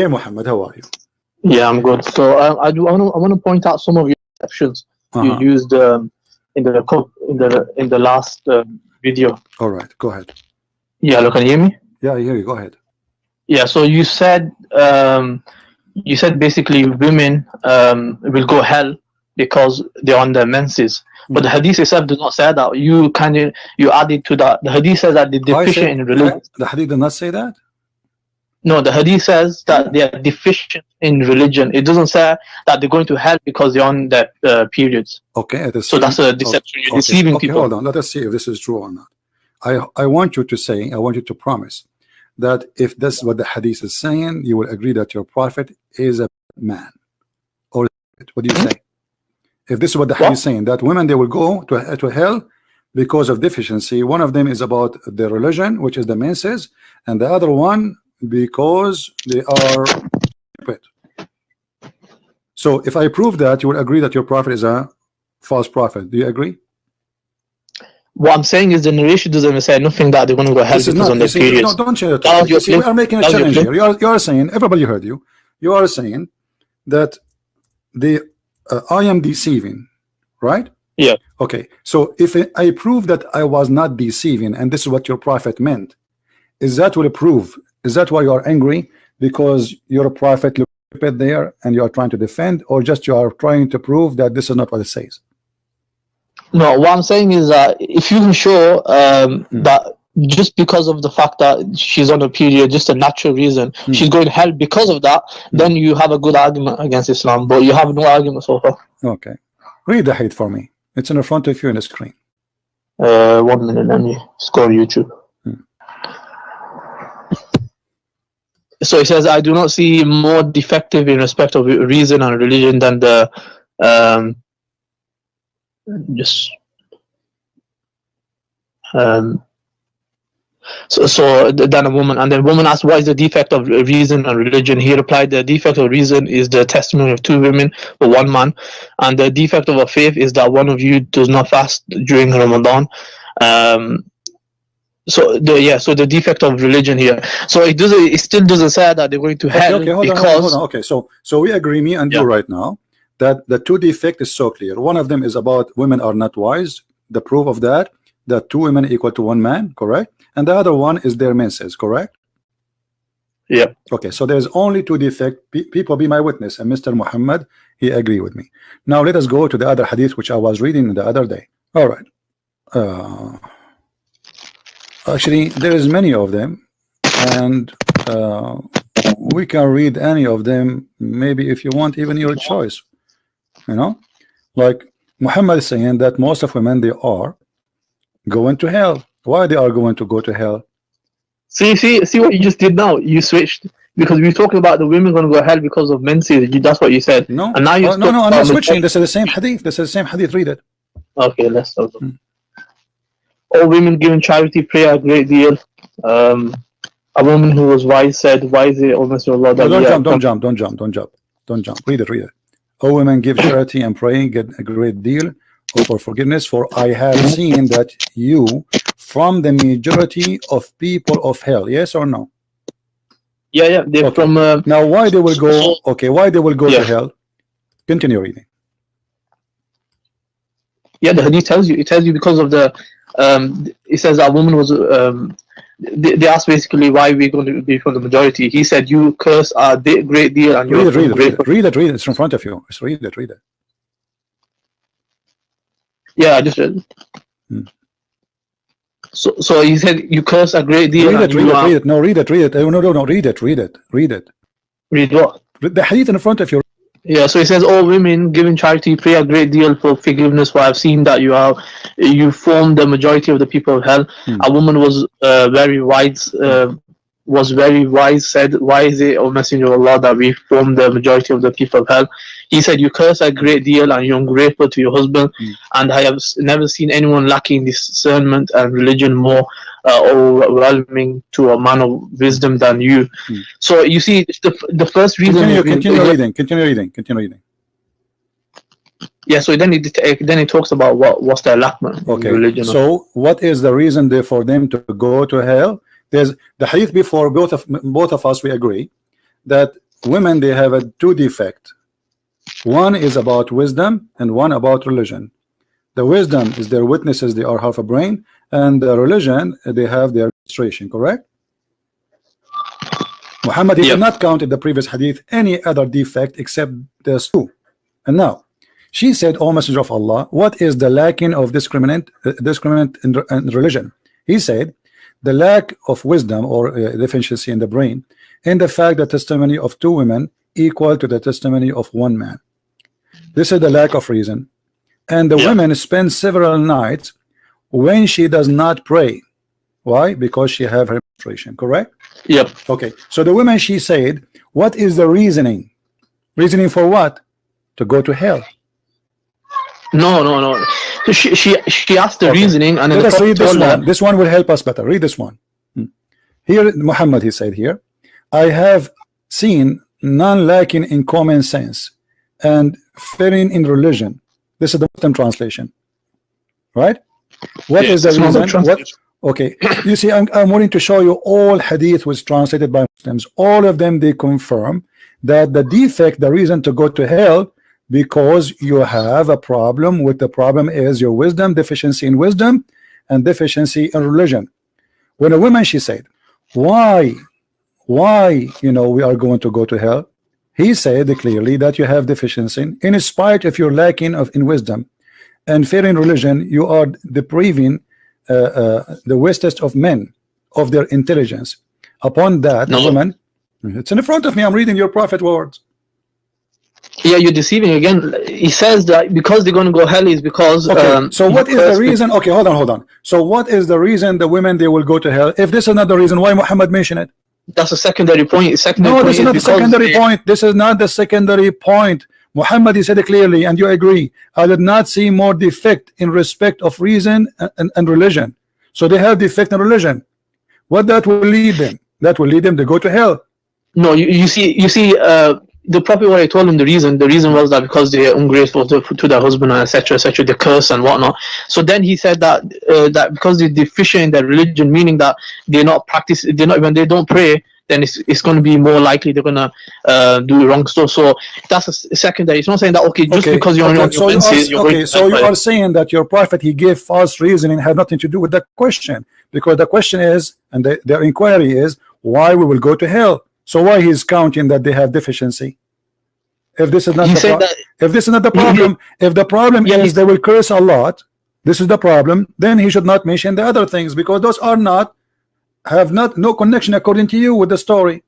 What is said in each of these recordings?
Hey Muhammad, how are you? Yeah, I'm good. So I want to point out some of your exceptions you used in the last video. All right, go ahead. Yeah, look, can you hear me? Yeah, I hear you. Go ahead. Yeah, so you said basically women will go hell because they're on their menses. But the hadith itself does not say that. You added to that. The hadith says that they're deficient in religion. The hadith does not say that? No, the hadith says that they are deficient in religion. It doesn't say that they're going to hell because they're on their periods. Okay, so that's a deception. You're deceiving people. Hold on. Let us see if this is true or not. I want you to promise that if this is what the hadith is saying, you will agree that your prophet is a man. Or what do you say? If this is what the hadith is saying, that women, they will go to hell because of deficiency. One of them is about their religion, which is the menses, and the other one because they are stupid. So if I prove that, you will agree that your prophet is a false prophet. Do you agree? What I'm saying is the narration doesn't say nothing that they're going to go hell because on their periods. No, don't change it. We are making a challenge here. You are saying, everybody heard you. You are saying that I am deceiving, right? Yeah. Okay. So if I prove that I was not deceiving, and this is what your prophet meant, is that will prove? Is that why you are angry because your prophet looked there and you are trying to defend, or just you are trying to prove that this is not what it says? No, what I'm saying is that if you can show that just because of the fact that she's on a period, just a natural reason, she's going to hell because of that, then you have a good argument against Islam, but you have no argument so far. Okay. Read the hadith for me. It's in front of you on the screen. 1 minute, let me scroll YouTube. So it says, I do not see more defective in respect of reason and religion than the than a woman. And then woman asked, what is the defect of reason and religion? He replied, the defect of reason is the testimony of 2 women for 1 man, and the defect of a faith is that one of you does not fast during Ramadan. So the defect of religion here. So it still doesn't say that they're going to hell. Okay, hold on. Okay, so we agree, me and you right now, that the 2 defect is so clear. One of them is about women are not wise. The proof of that 2 women equal to 1 man, correct? And the other one is their menses, correct? Yeah. Okay, so there's only 2 defects. People be my witness, and Mr. Muhammad, he agree with me. Now let us go to the other hadith which I was reading the other day. All right. Actually, there is many of them, and we can read any of them. Maybe if you want, even your choice. You know, like Muhammad is saying that most of women, they are going to hell. Why they are going to go to hell? See what you just did now. You switched because we were talking about the women going to go hell because of menses. That's what you said. No, and now no, I'm not switching. This is the same hadith. This is the same hadith. Read it. Okay, let's go. All women giving charity pray a great deal. A woman who was wise said, "Why is it, O Messenger of Allah?" Don't jump. Read it. All women give charity and pray, get a great deal for forgiveness. For I have seen that you from the majority of people of hell. Yes or no? Yeah. They're from. Now, why they will go? Okay, why they will go to hell? Continue reading. Yeah, the hadith tells you. It tells you because of the. It says that woman was. They asked basically why we're going to be from the majority. He said, "You curse a great deal, and you're read it. It's in front of you. Just read it. Yeah, I just read it. So he said, "You curse a great deal." Read it. No, read it. No, read it. Read what? The hadith in front of you. Yeah, so it says, all women giving charity pray a great deal for forgiveness, for I've seen that you form the majority of the people of hell. A woman was very wise, said, why is it, O Messenger of Allah, that we form the majority of the people of hell? He said, you curse a great deal and you're ungrateful to your husband, and I have never seen anyone lacking discernment and religion more overwhelming to a man of wisdom than you. So you see, the first reason. Continue reading. Yeah, so then he talks about what's their lack, man. Okay. Religion. So what is the reason there for them to go to hell? There's the hadith before. Both of us, we agree that women, they have a two defect. One is about wisdom and one about religion. The wisdom is their witnesses, they are half a brain, and the religion, they have their administration, correct? Muhammad, he did not count in the previous hadith any other defect except those two. And now, she said, O Messenger of Allah, what is the lacking of discriminant in religion? He said, the lack of wisdom or deficiency in the brain, in the fact that testimony of two women equal to the testimony of one man. This is the lack of reason. And the women spend several nights when she does not pray. Why? Because she have her menstruation, correct? Yep. Okay. So the woman, she said, what is the reasoning? Reasoning for what? To go to hell. No. So she asked the reasoning, and let us read this one. This one will help us better. Read this one. Here, Muhammad, he said here, I have seen none lacking in common sense and failing in religion. This is the Muslim translation, right? What is the reason? What? Okay, you see, I'm wanting to show you all hadith was translated by Muslims. All of them, they confirm that the defect, the reason to go to hell, because you have a problem with the problem is your wisdom, deficiency in wisdom, and deficiency in religion. When a woman, she said, why, you know, we are going to go to hell? He said clearly that you have deficiency in spite of your lacking in wisdom and fear in religion. You are depriving the wisest of men of their intelligence. Upon that, the woman, it's in front of me, I'm reading your prophet words. Yeah, you're deceiving again. He says that because they're going to go hell is because so what is the reason? Okay, hold on. So what is the reason the women, they will go to hell? If this is not the reason, why Muhammad mentioned it? That's a secondary point. No, this is not the secondary point. This is not the secondary point. Muhammad, he said it clearly, and you agree. I did not see more defect in respect of reason and religion. So they have defect in religion. What that will lead them? That will lead them to go to hell. No, you see, the Prophet, what I told him, the reason was that because they are ungrateful to their husband, and etc., the curse and whatnot. So then he said that that because they're deficient in their religion, meaning that when they don't pray, then it's going to be more likely they're going to do wrong stuff. So that's a secondary. It's not saying that because you're on your senses, so you are saying that your prophet, he gave false reasoning, had nothing to do with the question, because the question is, and their inquiry is, why we will go to hell. So why he is counting that they have deficiency? If this is not the problem, if the problem is they will curse a lot, this is the problem, then he should not mention the other things, because those are no connection according to you with the story.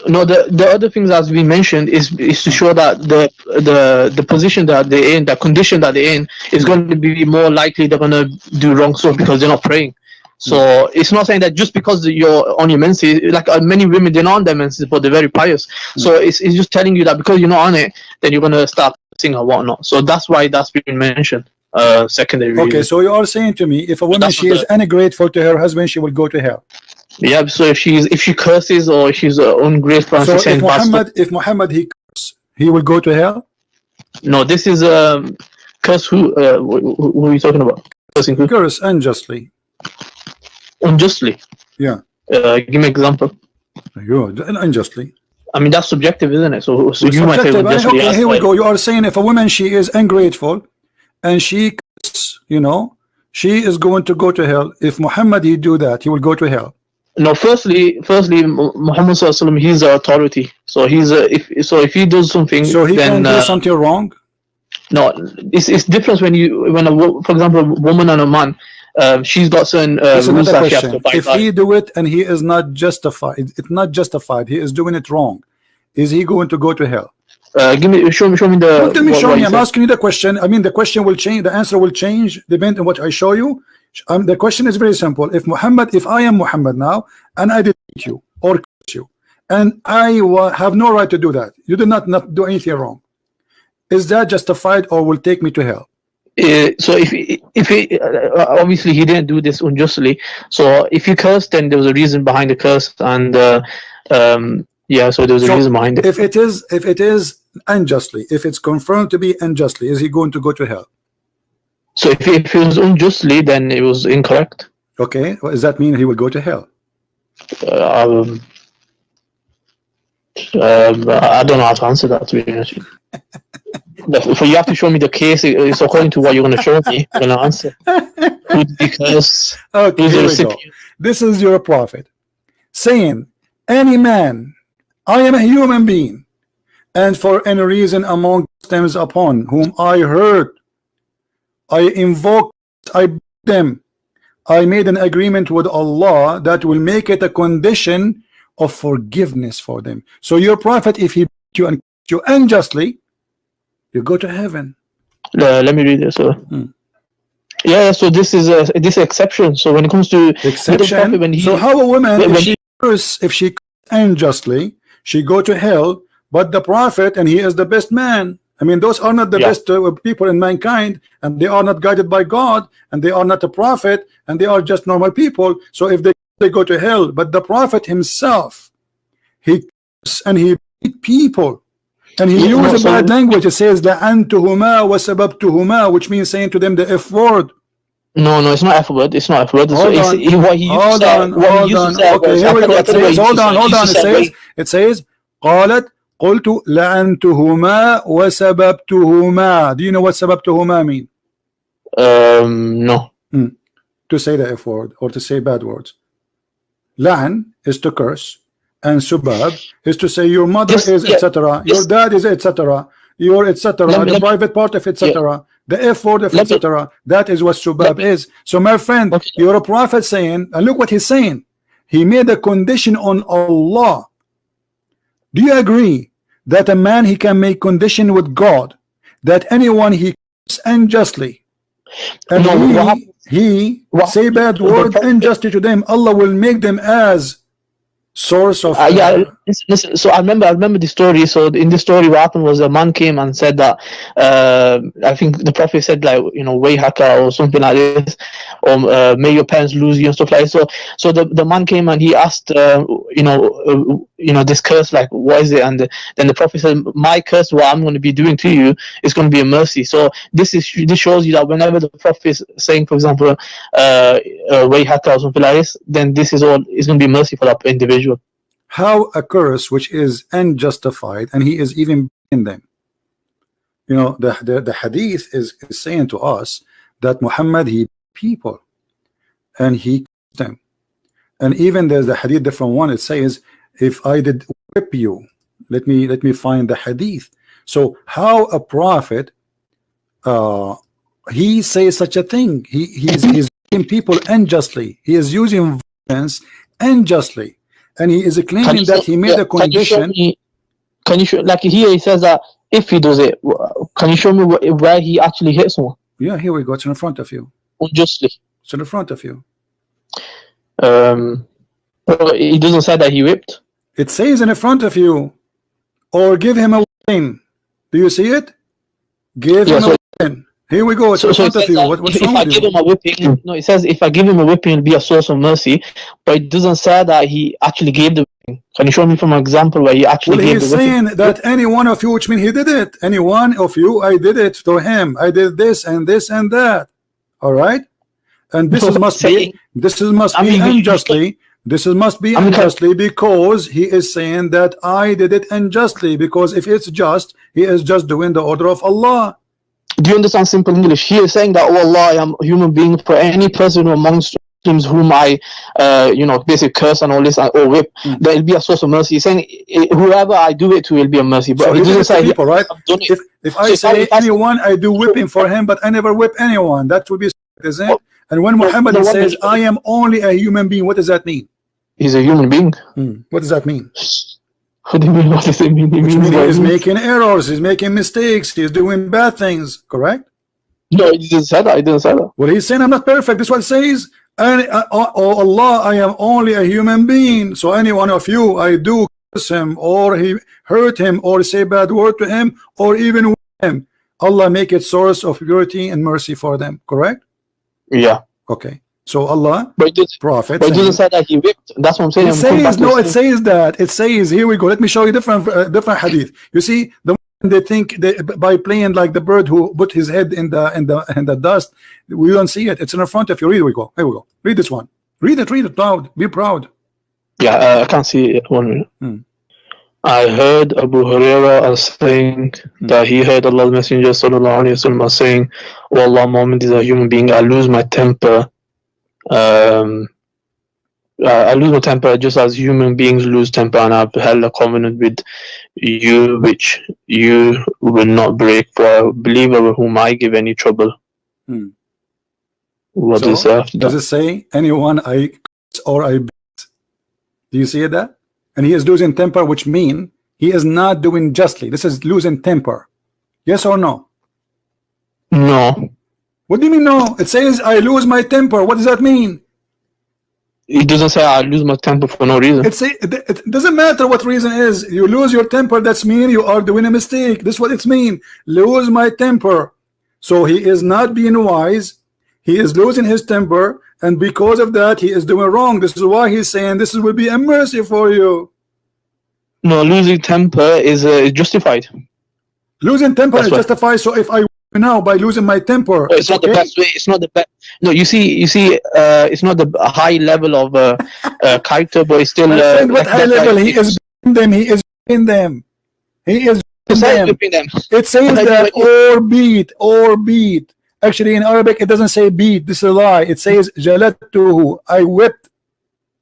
No, the other things as we mentioned is to show that the position that they're in, the condition that they're in, is going to be more likely they're going to do wrong stuff because they're not praying. So it's not saying that just because you're on your menses, like many women, they're not on their menses, but they're very pious. So it's just telling you that because you're not on it, then you're going to start singing or whatnot. So that's why that's been mentioned. Secondary reason. Okay, so you are saying to me, if a woman, she is ungrateful to her husband, she will go to hell. Yeah, so if she curses or she's ungrateful, so if Muhammad he curses, he will go to hell? No, this is curse. Who are you talking about? Curse unjustly. Unjustly? Yeah. Give me an example. Unjustly. I mean, that's subjective, isn't it? So you might say unjustly. Okay, here we go. You are saying if a woman, she is ungrateful and she, you know, she is going to go to hell. If Muhammad he do that, he will go to hell. No, firstly, Muhammad Sallallahu Alaihi Wasallam, he's the authority. So he's if he does something, so he can do something wrong. No, it's different for example, a woman and a man. She's got certain rules that she has to abide by. If he do it and he is not justified, it's not justified, he is doing it wrong, is he going to go to hell? Show me the. Don't tell me, show me. I'm asking you the question. I mean, the question will change. The answer will change depending on what I show you. The question is very simple. If I am Muhammad now and I did you or curse you, and I have no right to do that, you did not do anything wrong, is that justified or will take me to hell? So if he obviously he didn't do this unjustly. So if he cursed, then there was a reason behind the curse, and yeah, so there was a reason behind it. If it is unjustly, if it's confirmed to be unjustly, is he going to go to hell? So if it was unjustly, then it was incorrect. Okay, well, does that mean he will go to hell? I don't know how to answer that, to be honest with you. But you have to show me the case. It's according to what you're going to show me. I'm going to answer. Who did he curse? Okay, Who's the here we go. recipient? This is your prophet saying, any man, I am a human being, and for any reason among them upon whom I heard, I invoked, I beat them, I made an agreement with Allah that will make it a condition of forgiveness for them. So your prophet, if he beat you and you unjustly, you go to heaven. Let me read this. Yeah, so this is this exception. So when it comes to exception, when he, so how a woman, when if she curse, if she unjustly, she go to hell, but the prophet, and he is the best man. I mean, those are not the best people in mankind, and they are not guided by God, and they are not a prophet, and they are just normal people. So if they go to hell, but the prophet himself, he curse and he beat people, and he uses bad language. It says la'antuhuma wa sababtuhuma, which means saying to them the F word. No, it's not F word. It's not F word. Hold on. Hold on. Okay, here we go. It says, hold on. It says قالت قلت لعنتهما وسببتهما. Do you know what سببتهما mean? No. To say the F word or to say bad words. لعن is to curse, and subab is to say your mother is etc. Your dad is etc. Your etc. The private part of etc. The F word of etc. That is what subab is. So my friend, you're a prophet saying, and look what he's saying. He made a condition on Allah. Do you agree that a man, he can make condition with God that anyone he curses unjustly, and he say bad word unjustly to them, Allah will make them as source of listen, so I remember the story. So in the story, what happened was a man came and said that I think the prophet said, like, you know, way haka or something like this, or may your parents lose you and stuff like that. So the man came and he asked you know, this curse, like, what is it? And then the prophet said, my curse, what I'm going to be doing to you is going to be a mercy. So this shows you that whenever the prophet is saying, for example, way haka or something like this, then this is going to be mercy for that individual. How a curse which is unjustified, and he is even in them. You know, the hadith is saying to us that Muhammad, he people and he them. And even there's the hadith different one. It says, if I did whip you, let me find the hadith. So how a prophet he says such a thing? He's using people unjustly. He is using violence unjustly. And he is claiming that he made a condition. Can you show, like here he says that if he does it, can you show me where he actually hit someone? Yeah, here we go. It's in front of you. Unjustly. It's in front of you. Well, it doesn't say that he whipped. It says in front of you, or give him a whipping. Do you see it? Give him a whipping. Here we go. It's in front of you. What's wrong with you? Him a whipping, no, it says if I give him a whipping, it'll be a source of mercy. But it doesn't say that he actually gave the whipping. Can you show me from an example where he actually gave the whipping? Well, he's saying that any one of you, which means he did it. Any one of you, I did it to him. I did this and this and that. All right. And this must be unjustly. This must be unjustly, because he is saying that I did it unjustly. Because if it's just, he is just doing the order of Allah. Do you understand simple English? He is saying that, oh Allah, I am a human being. For any person amongst Muslims whom I, you know, basically curse and all this or whip, there will be a source of mercy. He's saying whoever I do it to will be a mercy. But so it doesn't say people, right? If I say anyone, I do whipping for him, but I never whip anyone, that would be, isn't it? And when Muhammad says, I am only a human being, what does that mean? He's a human being. What does that mean? What do you mean? What does it mean? He is making errors, he's making mistakes, he's doing bad things, correct? No, he didn't say that. He didn't say that. Well, he's saying I'm not perfect. This is what it says. And oh Allah, I am only a human being. So any one of you, I do curse him, or he hurt him, or say bad word to him, or even with him, Allah make it source of purity and mercy for them, correct? Yeah. Okay. So Allah, Prophet, but it doesn't say that he whipped. That's what I'm saying. It says, no, it says that. It says, here we go. Let me show you different hadith. You see, they think by playing like the bird who put his head in the dust, we don't see it. It's in front of you. Here we go. Here we go. Read this one. Read it loud. Be proud. Yeah, I can't see it. 1 minute. I heard Abu Huraira saying that he heard Allah's Messenger sallallahu alaihi wasallam saying, "Oh Allah, Muhammad is a human being. I lose my temper. I lose my temper just as human beings lose temper, and I've held a covenant with you which you will not break for a believer whom I give any trouble." What So, is after does that? it say anyone I curse or I beat? Do you see that? And he is losing temper, which mean he is not doing justly. This is losing temper. Yes or no? No, What do you mean no? It says I lose my temper. What does that mean? it doesn't say I lose my temper for no reason. It doesn't matter what reason is. You lose your temper, that's mean you are doing a mistake. This is what it's mean. Lose my temper. So he is not being wise. He is losing his temper, and because of that he is doing wrong. This is why he's saying this will be a mercy for you. No, losing temper is justified. Losing temper That's is what- justified. So if I now by losing my temper, It's not the best way. It's not the best. No, you see, it's not the high level of character, but it's still. My friend, what like high that, level? like, He is in them. He is in them. He is in besides them. whipping them. It says But that you- or beat. Actually, in Arabic, it doesn't say beat. This is a lie. It says jalattuhu. I whipped.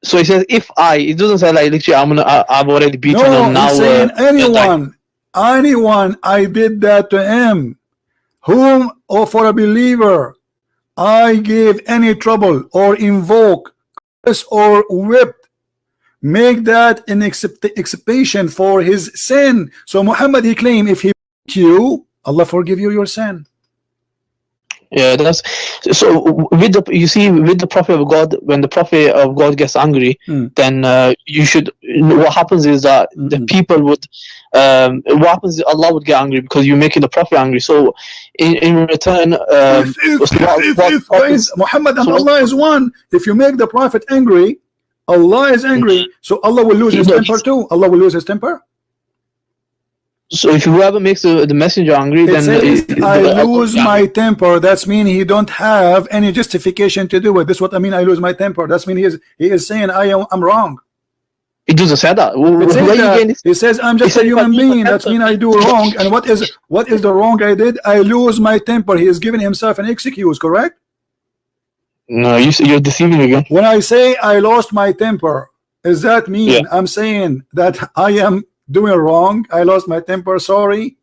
So it says if I. It doesn't say like literally I've already beaten No, them now. it's saying like, anyone. I did that to him. Whom or for a believer, I gave any trouble or invoke, curse or whipped. Make that an expiation for his sin. So Muhammad, he claimed if he beat you, Allah forgive you your sin. Yeah, that's so. With the you see, with the Prophet of God, when the Prophet of God gets angry, then you should. What happens is that the people would. What happens is Allah would get angry because you're making the Prophet angry. So, in return, Guys, Muhammad and Allah is one. If you make the Prophet angry, Allah is angry. So Allah will lose his temper too. Allah will lose his temper. So if whoever makes the messenger angry, It then says, I lose my temper. That's mean he don't have any justification to do it. This is what I mean. I lose my temper. That's mean he is saying I'm wrong. It doesn't say that. It says Where you that. getting this? It says I'm just a human being. That's mean I do wrong. And what is the wrong I did? I lose my temper. He is giving himself an excuse. Correct? No, you're deceiving again. When I say I lost my temper, does that mean I'm saying that I am doing wrong? I lost my temper. Sorry.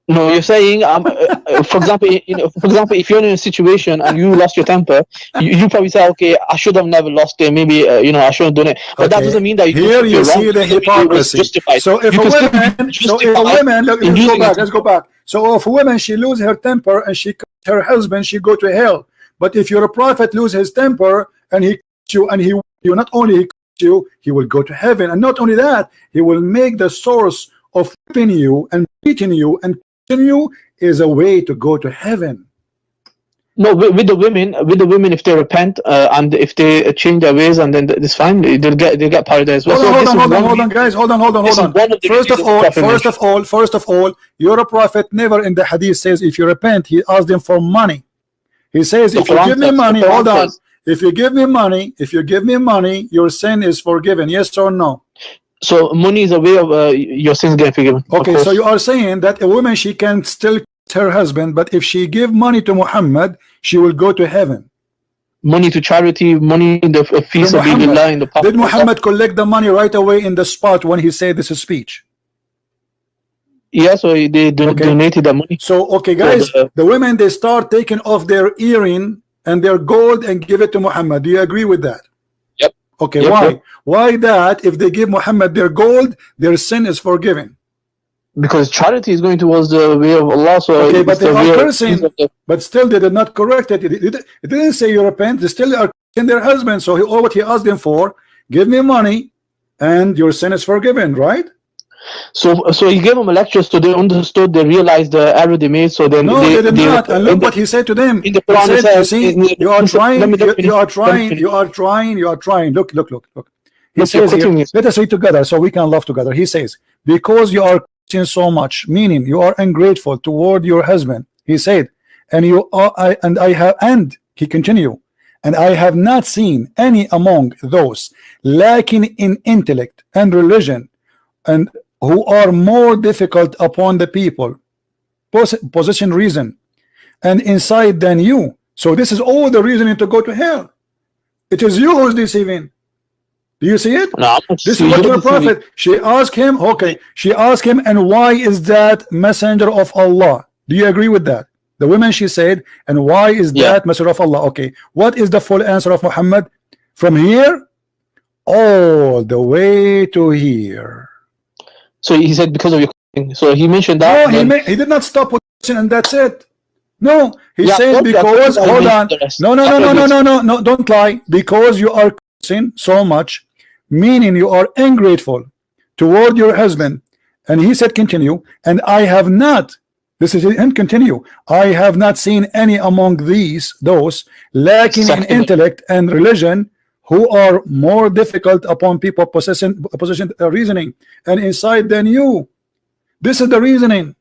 No, you're saying, for example, if you're in a situation and you lost your temper, you probably say, okay, I should have never lost it. Maybe I shouldn't have done it. But that doesn't mean that here you see the hypocrisy. So if a woman, let's go back. So if a woman she lose her temper and she her husband, she go to hell. But if your prophet lose his temper and he you and he not only you, he will go to heaven, and not only that, he will make the source of whipping you and beating you and killing you is a way to go to heaven. No, with the women, if they repent and if they change their ways, and then it's fine. They'll get paradise. Hold on, guys. Hold on. First of all, your prophet never in the hadith says if you repent, he asked them for money. He says if you give me money, hold on. If you give me money, your sin is forgiven. Yes or no? So money is a way of your sins getting forgiven. Okay, so you are saying that a woman she can still kiss her husband, but if she give money to Muhammad, she will go to heaven. Money to charity, money in the feast of Allah in the public. Did Muhammad collect the money right away in the spot when he said this is speech? Yeah, so they donated the money. So okay, guys, the women they start taking off their earring and their gold and give it to Muhammad. Do you agree with that? Yep. Okay, yep, why? Yep. Why that if they give Muhammad their gold, their sin is forgiven? Because charity is going towards the way of Allah. So okay, but they are cursing. But still, they did not correct it. It didn't say you repent. They still are cursing their husband. So all what he asked them for, give me money, and your sin is forgiven, right? So he gave them a lecture, so they understood, they realized the error they made. So then they did not. And look what he said to them. In the Quran, he said, you see, you are trying. Look. He says here, let us read together so we can love together. He says, because you are so much, meaning you are ungrateful toward your husband. He said, and he continued, and I have not seen any among those lacking in intellect and religion and who are more difficult upon the people, position, reason, and insight than you. So this is all the reasoning to go to hell. It is you who's deceiving. Do you see it? No, This is what your prophet, she asked him, okay, she asked him, and why is that messenger of Allah? Do you agree with that? The woman, she said, and why is that messenger of Allah? Okay, what is the full answer of Muhammad? From here all the way to here. So he said because of your question. So he mentioned that. No, he did not stop with question and that's it. No, he said because, hold on, no, don't lie, because you are cursing so much, meaning you are ungrateful toward your husband. And he said continue, and I have not, this is him continue, I have not seen any among those lacking in intellect and religion who are more difficult upon people possessing reasoning and insight than you. This is the reasoning.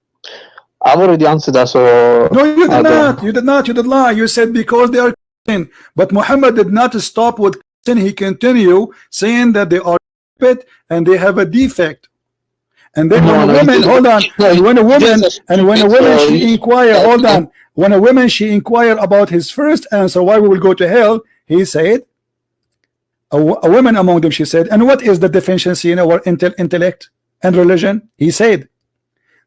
I've already answered that. So no, you did not. You did not. You did lie. You said because they are sin. But Muhammad did not stop with sin. He continued saying that they are stupid and they have a defect. And then when a woman, hold on, when a woman she inquired, hold on, when a woman she inquired about his first answer, why we will go to hell, he said, a woman among them, she said, and what is the deficiency in our intellect and religion? He said,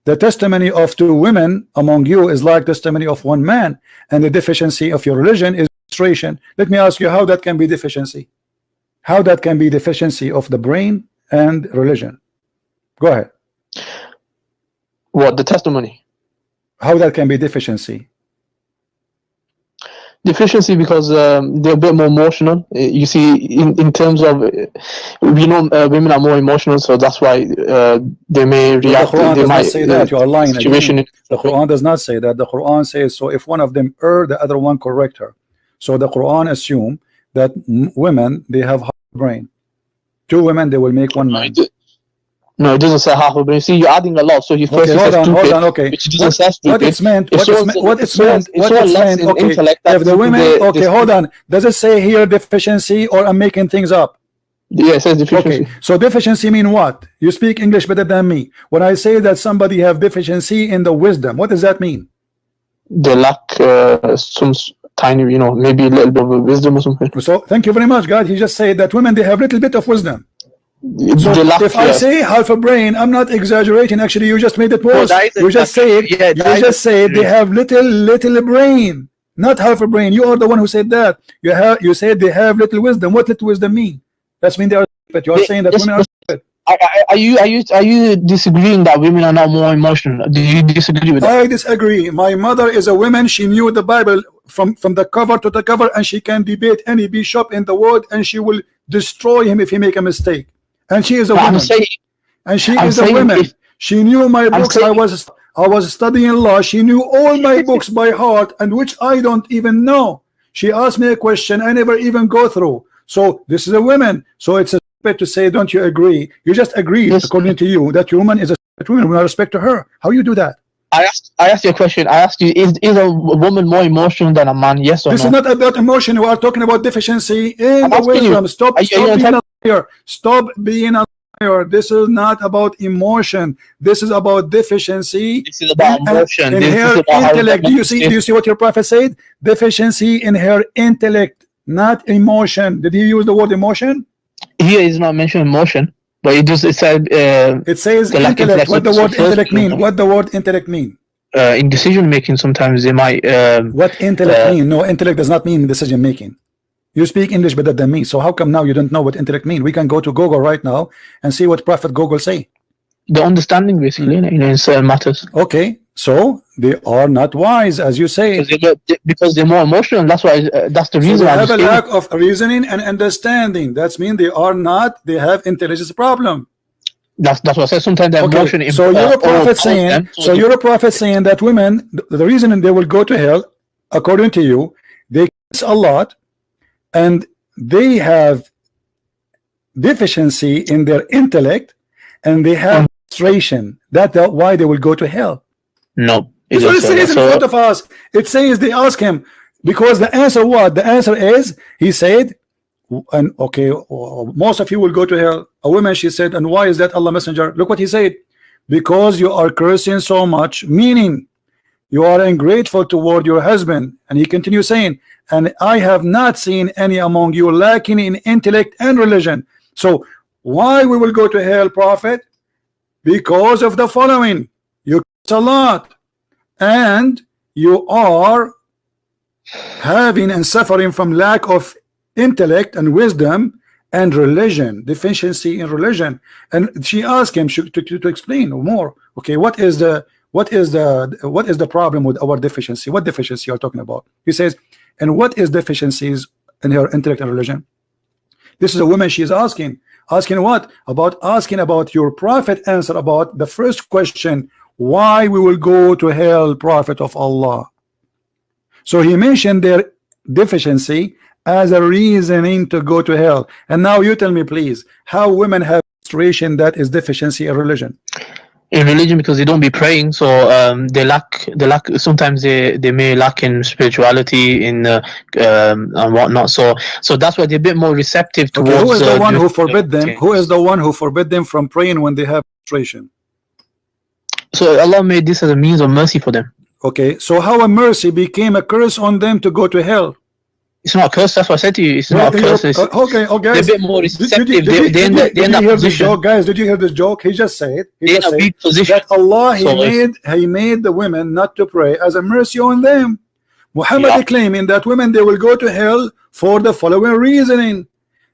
the testimony of 2 women among you is like testimony of 1 man, and the deficiency of your religion is frustration. Let me ask you how that can be deficiency. How that can be deficiency of the brain and religion. Go ahead. What, the testimony? How that can be deficiency? Deficiency because they're a bit more emotional. You see, in terms of, we know women are more emotional, so that's why they may react. The Quran does not say that. You are lying. The Quran does not say that. The Quran says, so if one of them err, the other one correct her. So the Quran assume that women, they have half a brain. 2 women, they will make 1 man. No, it doesn't say half a brain. See, you're adding a lot. So he first hold on, okay. Which doesn't say stupid. What it's meant, okay. If the women, okay, hold on. Does it say here deficiency, or I'm making things up? Yeah, it says deficiency. Okay, so deficiency mean what? You speak English better than me. When I say that somebody have deficiency in the wisdom, what does that mean? They lack some tiny, maybe a little bit of wisdom or something. So thank you very much, God. He just said that women, they have little bit of wisdom. So if I say half a brain, I'm not exaggerating. Actually, you just made it worse. You just say they have little brain, not half a brain. You are the one who said that. You said they have little wisdom. What little wisdom mean? That's mean they are stupid. You are saying that women are stupid. Are you disagreeing that women are not more emotional? Do you disagree with that? I disagree. My mother is a woman. She knew the Bible from the cover to the cover, and she can debate any bishop in the world, and she will destroy him if he make a mistake. And she is a woman. She knew my books. I was studying law. She knew all my books by heart, and which I don't even know. She asked me a question I never even go through. So this is a woman. So it's a stupid to say, don't you agree? You just agreed, according to you, that your woman is a stupid woman. We respect to her. How you do that? I asked you a question. I asked you, is a woman more emotional than a man? Yes or no? This is not about emotion. We are talking about deficiency in the wisdom. Stop being a liar. Stop being a liar. This is not about emotion. This is about deficiency. This is about emotion. In her intellect. Do you see what your prophet said? Deficiency in her intellect, not emotion. Did he use the word emotion? Here is not mentioned emotion. But it says intellect. What the word intellect mean? What the word intellect mean? In decision making, sometimes they might. What intellect mean? No, intellect does not mean decision making. You speak English better than me, so how come now you don't know what intellect mean? We can go to Google right now and see what Prophet Google say. The understanding, basically, in certain matters. Okay, so they are not wise, as you say. Because they're more emotional. That's why. That's the reason. So they have a lack of reasoning and understanding. That means they are not. They have intelligence problem. That's what I said. Sometimes they're emotional. So you're a prophet saying. So you're a prophet saying that women, the reason they will go to hell, according to you, they kiss a lot, and they have deficiency in their intellect, and they have frustration. That's why they will go to hell. No, it says in front of us. It says they ask him, because the answer what? The answer is, he said, And okay, most of you will go to hell. A woman, she said, and why is that, Allah Messenger? Look what he said: because you are cursing so much, meaning you are ungrateful toward your husband. And he continues saying, and I have not seen any among you lacking in intellect and religion. So why we will go to hell, Prophet? Because of the following: you curse a lot, and you are having and suffering from lack of intellect and wisdom and religion, deficiency in religion. And she asked him to explain more. Okay, what is the problem with our deficiency? What deficiency are you talking about? He says, and what is deficiencies in her intellect and religion? This is a woman. She is asking what? Asking about your Prophet answer about the first question: why we will go to hell, Prophet of Allah? So he mentioned their deficiency as a reasoning to go to hell. And now you tell me, please, how women have menstruation that is deficiency in religion? In religion, because they don't be praying, so they lack. Sometimes they may lack in spirituality, in and whatnot. So that's why they're a bit more receptive towards. Okay, who is the one who forbid them? Who is the one who forbid them from praying when they have menstruation? So Allah made this as a means of mercy for them. Okay, so how a mercy became a curse on them to go to hell? It's not a curse. That's what I said to you. It's not a curse. Okay, they're a bit more receptive. Did you hear this joke, guys? Did you hear this joke? He just said that Allah he made the women not to pray as a mercy on them. Muhammad is claiming that women, they will go to hell for the following reasoning: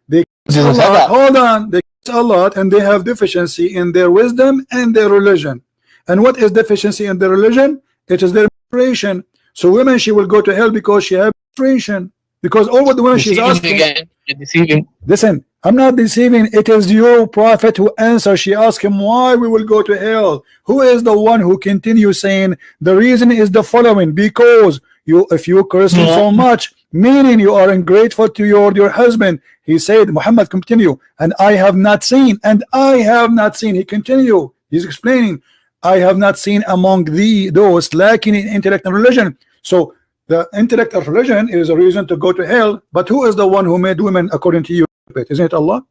they hold on, they a lot, and they have deficiency in their wisdom and their religion. And what is deficiency in their religion? It is their menstruation. So women, she will go to hell because she has menstruation. Because all what the women she's asking, you're deceiving. Listen, I'm not deceiving. It is your Prophet who answers. She asked him why we will go to hell. Who is the one who continues saying the reason is the following: because if you curse him so much, meaning you are ungrateful to your husband. He said, Muhammad, continue, and I have not seen, and I have not seen. He continue. He's explaining, I have not seen among those lacking in intellect and religion. So the intellect of religion is a reason to go to hell. But who is the one who made women according to you? Isn't it Allah?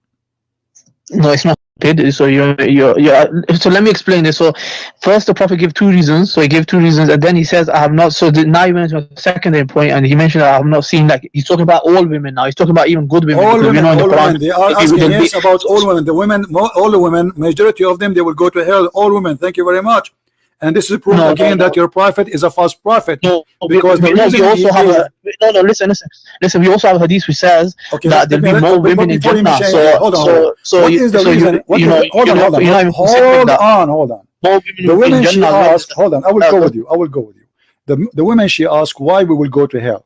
No, it's not. So so let me explain this. So first, the Prophet gave two reasons. So he gave two reasons, and then he says, I have not. So now he went to a secondary point, and he mentioned that I have not seen. Like, he's talking about all women now. He's talking about even good women. All women, all women. They are asking yes about all women. The women, all the women, majority of them, they will go to hell. All women. Thank you very much. And this is proof again that your prophet is a false prophet. Because listen. We also have a hadith which says that there will be more women in Jannah. So what is the reason? Hold on. The women she asked. Hold on. I will go with you. The women she asked why we will go to hell.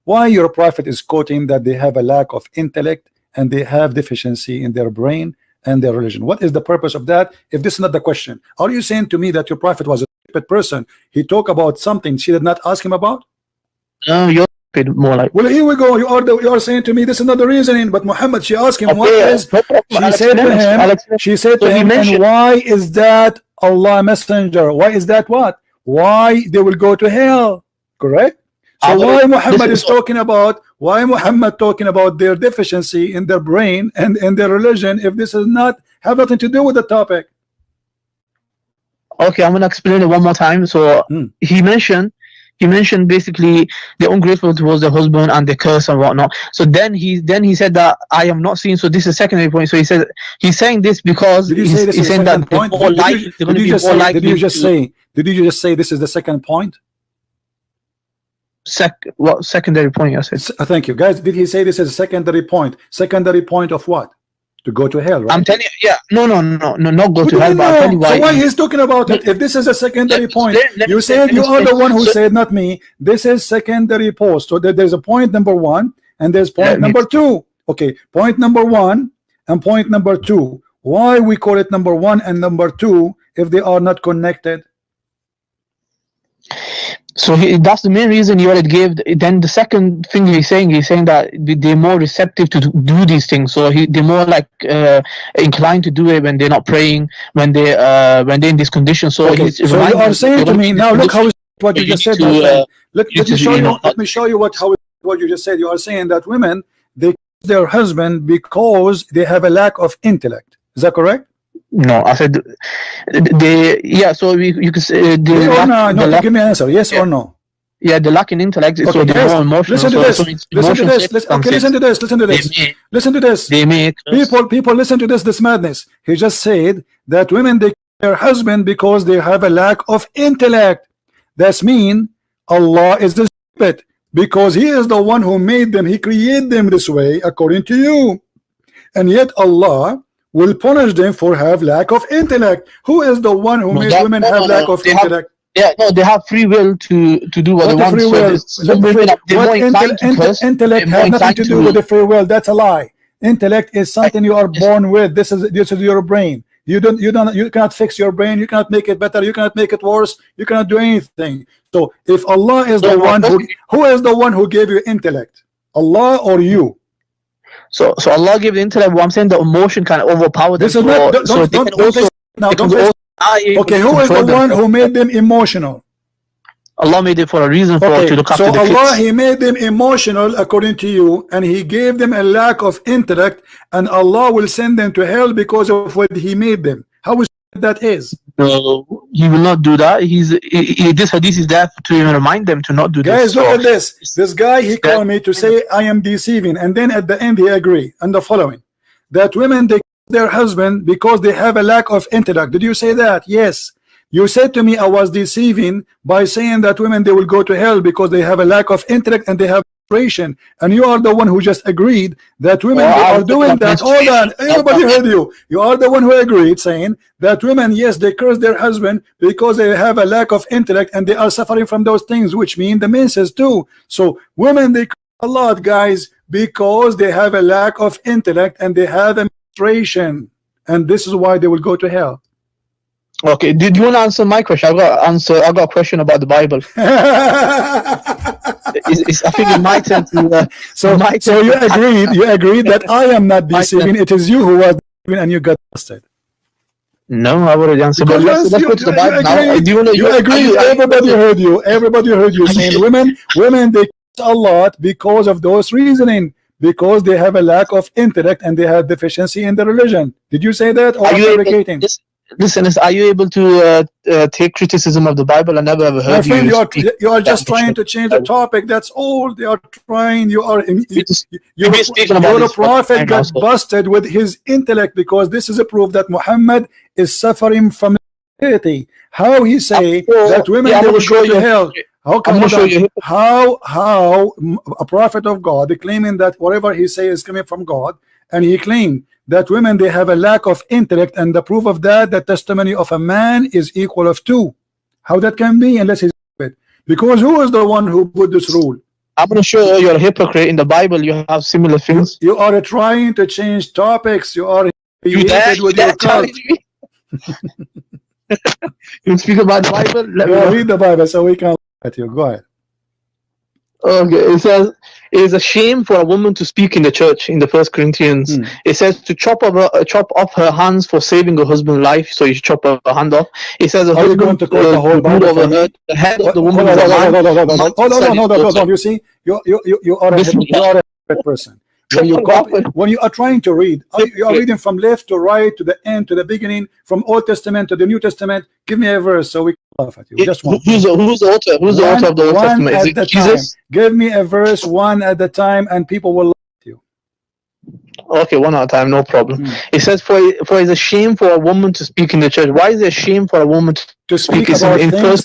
Why your prophet is quoting that they have a lack of intellect and they have deficiency in their brain and their religion. What is the purpose of that? If this is not the question, are you saying to me that your prophet was a stupid person? He talked about something she did not ask him about? No, you're more like. Well, here we go. You are saying to me this is not the reasoning. But Muhammad, she asked him what is. She said to him, and why is that, Allah Messenger? Why is that what? Why they will go to hell? Correct. So why Muhammad is talking about? Why Muhammad talking about their deficiency in their brain and in their religion if this is not have nothing to do with the topic? Okay, I'm gonna explain it one more time. So he mentioned basically they're ungrateful towards their husband and the curse and whatnot. So then he said that I am not seeing. So this is a secondary point. So he said he's saying this because he's saying that they're more likely. Did you just say this is the second point? What secondary point? I said. Thank you, guys. Did he say this is a secondary point? Secondary point of what? To go to hell, right? I'm telling you, yeah. No, not go to hell. But I'll tell you why. So why he's talking about it? If this is a secondary point, you said you are the one who said, not me. This is secondary post. So there's a point number one and there's point number two. Okay, point number one and point number two. Why we call it number one and number two if they are not connected? So that's the main reason you already gave. Then the second thing he's saying that they're more receptive to do these things. So they're more like inclined to do it when they're not praying, when they're in this condition. So okay, so you are saying to me now, look how what you just said. Let me show you what you just said. You are saying that women, they their husband because they have a lack of intellect. Is that correct? No, I said they. Yeah, so you could say they Or lack, no, give me an answer. Yes or no? Yeah, the lack in intellect is Okay, so they're guys, more emotional. listen to this. Listen to this. Okay, listen to this. Listen to this. Listen to this. They make People, listen to this madness. He just said that women they kill their husband because they have a lack of intellect. That's mean Allah is the stupid because He is the one who made them. He created them this way according to you, and yet Allah will punish them for have lack of intellect. Who is the one who made women have lack of intellect? They have free will to do what they want. Free will? Intellect has nothing to do with the free will. That's a lie. Intellect is something you are born with. This is your brain. You cannot fix your brain. You cannot make it better. You cannot make it worse. You cannot do anything. So if Allah is the one who is the one who gave you intellect, Allah or you? So Allah gave the intellect. What I'm saying, the emotion can overpower them. This is not. Okay, who is the one who made them emotional? Allah made it for a reason, to look after the kids. So Allah, He made them emotional according to you, and He gave them a lack of intellect, and Allah will send them to hell because of what He made them. How is that is? No, He will not do that. This hadith is there to even remind them to not do this. Guys, look at this. This guy, he called me to say I am deceiving, and then at the end he agreed. And the following, that women they kill their husband because they have a lack of intellect. Did you say that? Yes. You said to me I was deceiving by saying that women they will go to hell because they have a lack of intellect and they have frustration, and you are the one who just agreed that women they are doing that. Hold on, everybody heard you. You are the one who agreed saying that women, yes, they curse their husband because they have a lack of intellect and they are suffering from those things, which mean the menses too. So women they curse a lot, guys, because they have a lack of intellect and they have a frustration, and this is why they will go to hell. Okay, did you want to answer my question? I got a question about the Bible. I think it might turn to. So you agreed that I am not deceiving. It is you who was deceiving, and you got busted. No, I already answered. But let's go to the Bible now. You agreed. Everybody heard you. Everybody heard you saying women they curse a lot because of those reasoning. Because they have a lack of intellect and they have deficiency in the religion. Did you say that, or are you fabricating? Listen, are you able to take criticism of the Bible? I never ever heard you. You are just trying to change the topic. That's all they are trying. Your prophet got busted with his intellect because this is a proof that Muhammad is suffering from stupidity. How he say that women they will go to hell? How a prophet of God claiming that whatever he say is coming from God, and he claimed that women they have a lack of intellect, and the proof of that, the testimony of a man is equal of 2. How that can be unless he's stupid? Because who is the one who put this rule? I'm going to show you're a hypocrite. In the Bible you have similar things. You are trying to change topics. You are with your cult. You speak about the Bible? Read the Bible so we can look at you. Go ahead. Okay, it says it is a shame for a woman to speak in the church in the 1 Corinthians. It says to chop off her hands for saving her husband's life, so you chop her hand off. It says a husband to quote the whole Bible over her. The head of the woman. Hold on. You see, you are a hypocrite person. When you are trying to read, you are reading from left to right to the end to the beginning, from Old Testament to the New Testament. Give me a verse so we can laugh at you. Just one. Who's the author? Who's the author of the Old Testament? Is it Jesus? Give me a verse one at a time, and people will laugh at you. Okay, one at a time, no problem. It says, for it's a shame for a woman to speak in the church. Why is it a shame for a woman to speak in 1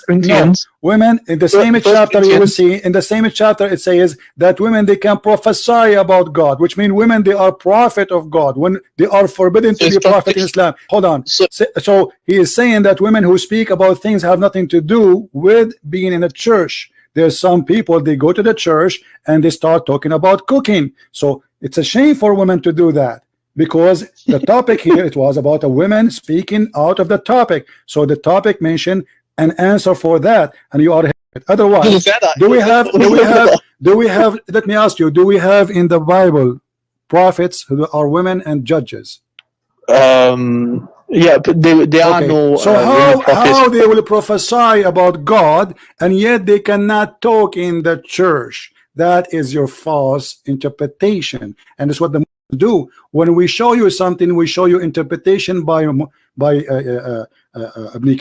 Corinthians? No. Women, in the same chapter you will see, in the same chapter it says that women they can prophesy about God, which means women they are prophet of God when they are forbidden to be prophet in Islam. Hold on. So he is saying that women who speak about things have nothing to do with being in a church. There's some people they go to the church and they start talking about cooking. So it's a shame for women to do that, because the topic here it was about a woman speaking out of the topic. So the topic mentioned an answer for that, and you are otherwise. Do we have? Let me ask you. Do we have in the Bible prophets who are women and judges? Yeah, but they are no. So how they will prophesy about God and yet they cannot talk in the church? That is your false interpretation, and it's what the Muslims do. When we show you something, we show you interpretation by Ibn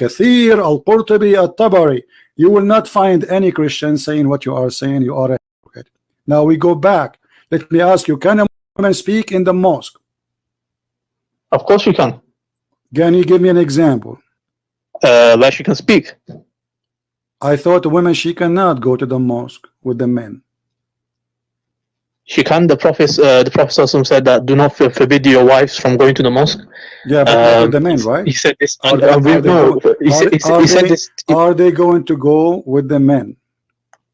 Kathir, Al-Qurtubi, Al-Tabari. You will not find any Christian saying what you are saying. You are a hypocrite. Now we go back. Let me ask you, can a woman speak in the mosque? Of course you can. Can you give me an example? Where she can speak. I thought a woman, she cannot go to the mosque with the men. She can. The Prophet also said that do not forbid your wives from going to the mosque. Yeah, but not with the men, right? He said this. Are they going to go with the men?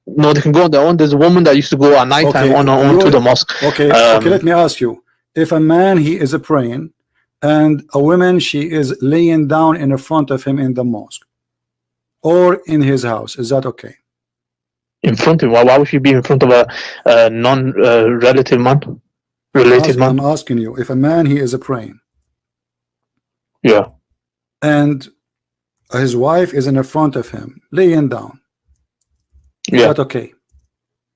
No, they can go on their own. There's a woman that used to go at night time on her own to the mosque. Okay, okay. Let me ask you: if a man, he is praying, and a woman, she is laying down in front of him in the mosque or in his house, is that okay? In front of him? Why would she be in front of a non-relative man? Related man? I'm asking you, if a man, he is praying, yeah, and his wife is in front of him laying down, is that okay?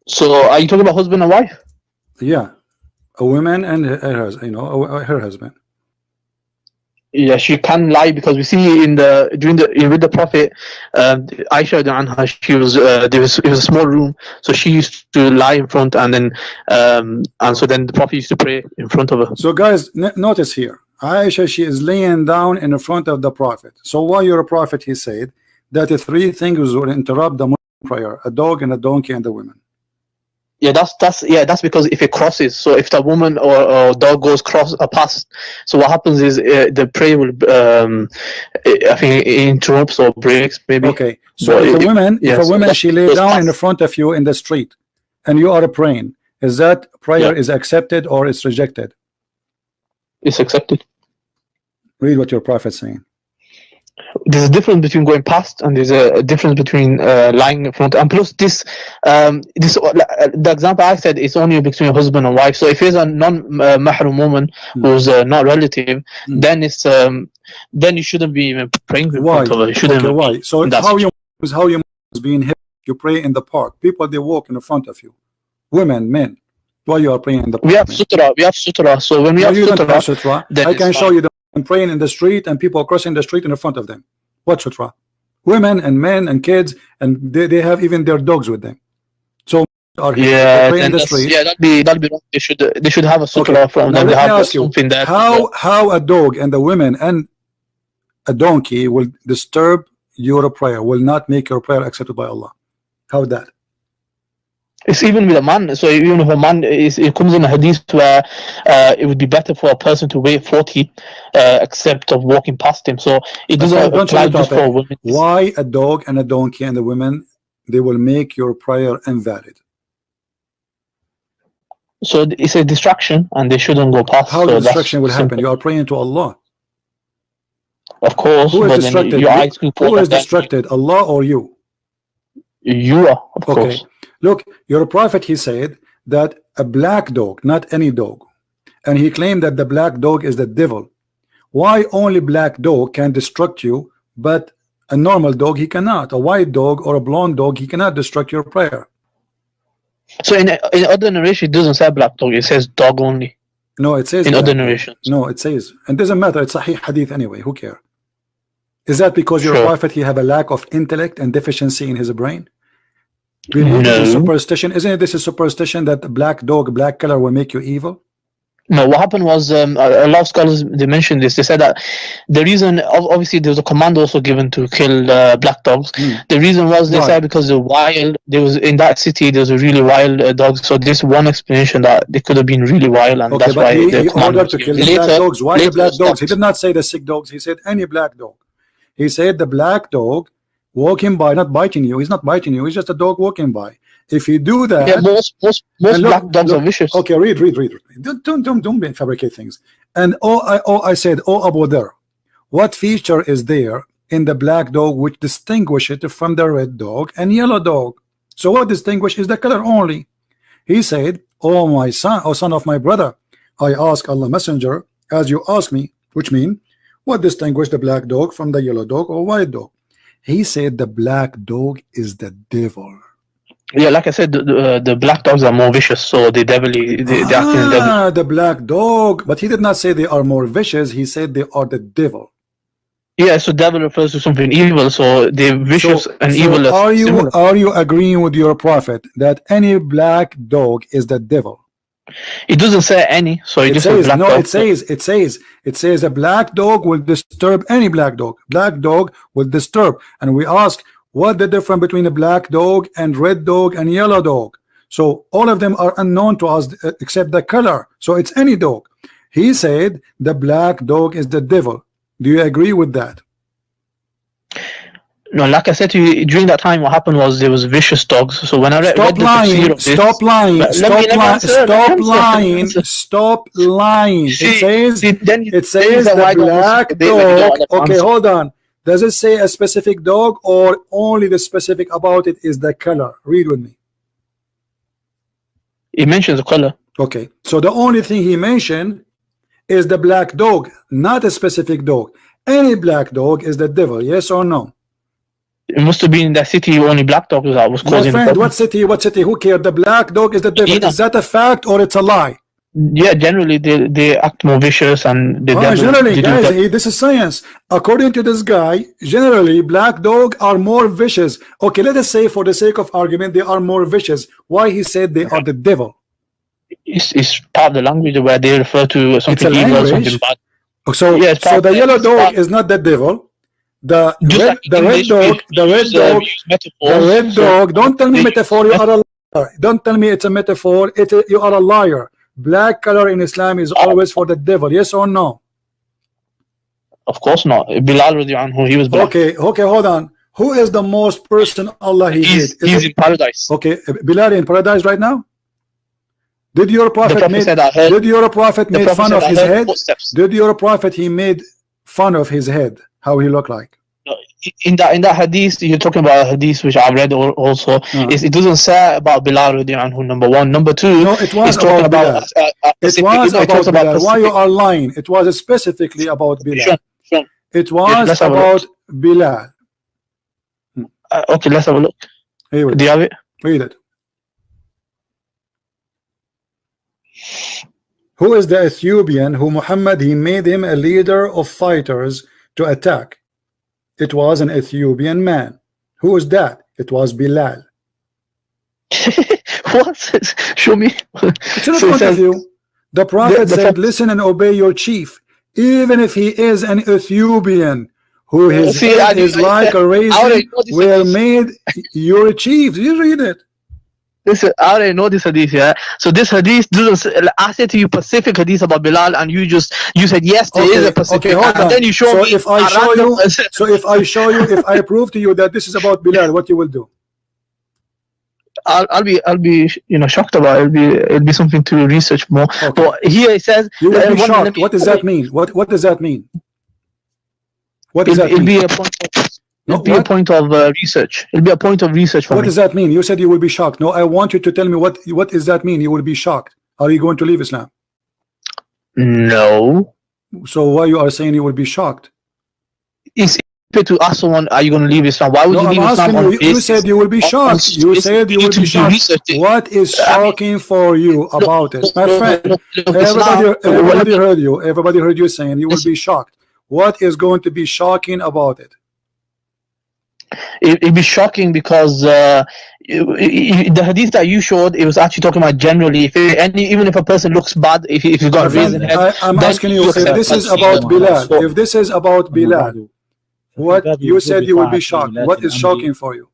So are you talking about husband and wife? Yeah, a woman and her husband. Yeah, she can lie, because we see with the Prophet, Aisha anha, she was it was a small room, so she used to lie in front, and then so then the Prophet used to pray in front of her. So guys, notice here, Aisha, she is laying down in front of the Prophet. So why your Prophet, he said that the three things will interrupt the Muslim prayer: a dog and a donkey and the women. Yeah, that's because if it crosses, so if the woman or dog goes past, so what happens is the prayer will I think it interrupts or breaks maybe. Okay, so if a woman she lay down in front of you in the street and you are praying, is that prayer is accepted or it's rejected? It's accepted. Read what your Prophet is saying. There's a difference between going past, and there's a difference between lying in front. And plus, the example I said is only between husband and wife. So if it's a non-mahram woman who's not relative, then it's then you shouldn't be even praying in front of her. You shouldn't. Okay, why? So how you being hip? You pray in the park. People, they walk in front of you. Women, men. Why you are praying in the park? We have sutra. So when we have sutra, I can show you and praying in the street and people crossing the street in front of them. What sutra? Women and men and kids, and they have even their dogs with them. So are praying in the street. Yeah, that'd be wrong. They should have a sutra from them. Let me ask you, how a dog and the women and a donkey will disturb your prayer, will not make your prayer accepted by Allah? How that? It's even with a man. So even if a man it comes in a hadith where it would be better for a person to wait 40 except of walking past him. So it doesn't apply just for women. Why a dog and a donkey and the women, they will make your prayer invalid? So it's a distraction and they shouldn't go past. How the distraction will happen? You are praying to Allah. Of course. Who is distracted? Who is distracted? Allah or you? You are, of course. Look, your Prophet, he said that a black dog, not any dog, and he claimed that the black dog is the devil. Why only black dog can distract you, but a normal dog he cannot? A white dog or a blonde dog, he cannot distract your prayer. So in other narration, it doesn't say black dog; it says dog only. No, it says in other narrations. No, it says, and it doesn't matter. It's Sahih hadith anyway. Who cares? Is that because your Prophet, he have a lack of intellect and deficiency in his brain? Really? No. Superstition, isn't it? This is superstition that black dog, black color will make you evil. No, what happened was a lot of scholars, they mentioned this. They said that the reason, obviously there was a command also given to kill black dogs. The reason was, they said, because there was in that city there was a really wild dogs. So this one explanation that they could have been really wild, and that's why he ordered to kill the black dogs. Why the black dogs? He did not say the sick dogs. He said any black dog. He said the black dog walking by, not biting you. He's not biting you. He's just a dog walking by. If you do that, yeah, most black dogs are vicious. Okay, read. Don't fabricate things. And I said, Abu Dhar, what feature is there in the black dog which distinguish it from the red dog and yellow dog? So what distinguish is the color only. He said, oh my son, oh son of my brother, I ask Allah Messenger as you ask me, which mean what distinguish the black dog from the yellow dog or white dog? He said the black dog is the devil. Yeah, like I said, the black dogs are more vicious, so they definitely they act in devil. The black dog, but he did not say they are more vicious. He said they are the devil. Yeah, so devil refers to something evil, so they're vicious and evil. So Similar. are you agreeing with your prophet that any black dog is the devil? It doesn't say any, so it just says black no. dog. It says a black dog will disturb any black dog. Black dog will disturb, and we ask what the difference between a black dog and red dog and yellow dog. So all of them are unknown to us except the color. So it's any dog. He said the black dog is the devil. Do you agree with that? No, like I said to you, during that time, what happened was there was vicious dogs. So when I read the tafsir of this, stop lying. It says the black dog. Okay, hold on. Does it say a specific dog or only the specific about it is the color? Read with me. It mentions the color. Okay, so the only thing he mentioned is the black dog, not a specific dog. Any black dog is the devil, yes or no? It must have been in that city only black dogs that was causing. My friend, what city? Who cares? The black dog is the devil. Is that a fact or it's a lie? Yeah, generally they act more vicious and generally, guys, this is science. According to this guy, generally black dog are more vicious. Okay, let us say for the sake of argument they are more vicious. Why he said they are the devil? It's part of the language where they refer to something evil, something bad. So, yeah, so the yellow dog is not the devil. The red dog. Don't tell me metaphor. You are a liar. Don't tell me it's a metaphor. You are a liar. Black color in Islam is always for the devil. Yes or no? Of course not. Bilal radiallahu anhu, he was black. Okay, hold on. Who is the most person Allah he's in paradise. Okay, Bilal in paradise right now? Did your prophet make fun of his head? Did your prophet he made fun of his head? How he looked like? In that hadith, you're talking about a hadith which I've read also. It doesn't say about Bilal radiallahu anhu, number one. Number two, no, it was about Bilal. It was about Bilal. Why you are lying? It was specifically about Bilal. Sure. It was about Bilal. Okay, let's have a look. Do you have it? Read it. Who is the Ethiopian who Muhammad he made him a leader of fighters to attack? It was an Ethiopian man. Who is that? It was Bilal. What? Show me. It's in front of you. The prophet said, listen and obey your chief, even if he is an Ethiopian who his head is like a raisin were made your chief. You read it. Listen, I already know this hadith, yeah. So this hadith doesn't. I said to you Pacific hadith about Bilal, and you said yes, there is a Pacific. Okay, and then you show me. If I show you, if I prove to you that this is about Bilal, what you will do? I'll be shocked about it. It'll be something to research more. Okay. But here it says you will be shocked. What does that mean? What does that mean? What does that mean? It'll be a point of research. It'll be a point of research for me. What does that mean? You said you will be shocked. No, I want you to tell me what does that mean? You will be shocked. Are you going to leave Islam? No. So why you are saying you will be shocked? It's to ask someone, are you going to leave Islam? Why would you leave Islam? You said you will be shocked. You said you will be shocked. What is shocking for you about it? My friend, everybody heard you. Everybody heard you saying you will be shocked. What is going to be shocking about it? It'd be shocking because the hadith that you showed, it was actually talking about generally, even if a person looks bad, if he's got a reason. I'm asking you if this is about Bilal. If this is about Bilal, what you said you will be shocked. What is shocking for you?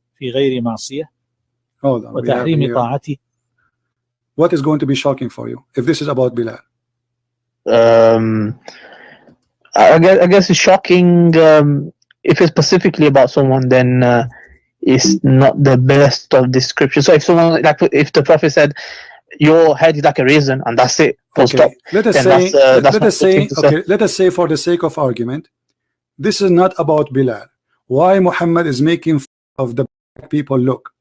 Hold on. What is going to be shocking for you if this is about Bilal? I guess it's shocking. If it's specifically about someone, then it's not the best of description. So if someone, like if the Prophet said, "Your head is like a raisin," and that's it. Okay. Let us say, for the sake of argument, this is not about Bilal. Why Muhammad is making fun of the people look?